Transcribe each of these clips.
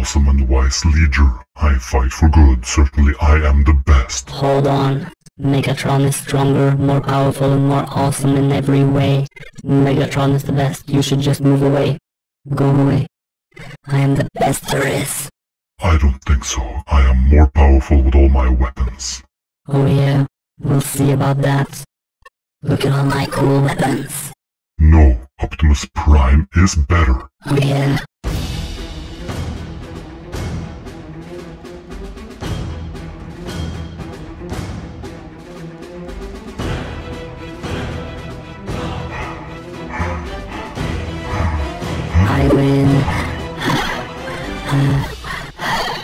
awesome and wise leader. I fight for good. Certainly I am the best. Hold on. Megatron is stronger, more powerful, and more awesome in every way. Megatron is the best. You should just move away. Go away. I am the best there is. I don't think so. I am more powerful with all my weapons. Oh yeah, we'll see about that. Look at all my cool weapons. No, Optimus Prime is better. Oh yeah. I win.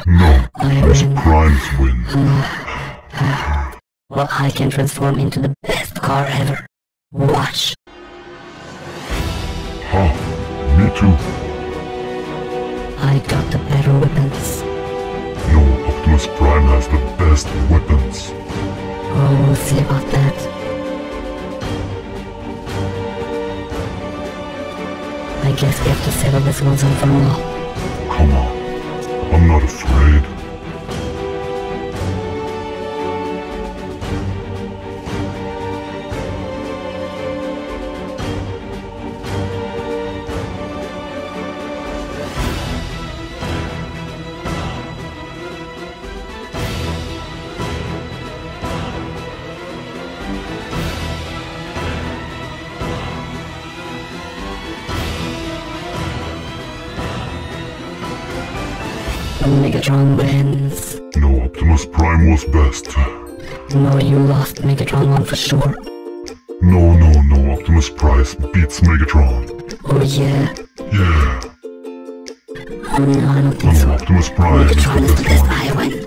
No, Optimus Prime's win. Well, I can transform into the best car ever. Watch. Huh, me too. I got the better weapons. No, Optimus Prime has the best weapons. Oh, we'll see about that. I guess we have to settle this once and for all. Come on, I'm not afraid. Megatron wins. No, Optimus Prime was best. No, you lost. Megatron won for sure. No, Optimus Prime beats Megatron. Oh yeah. Yeah. No, I don't think No, so. Optimus Prime is the Megatron is the best best. one. I win.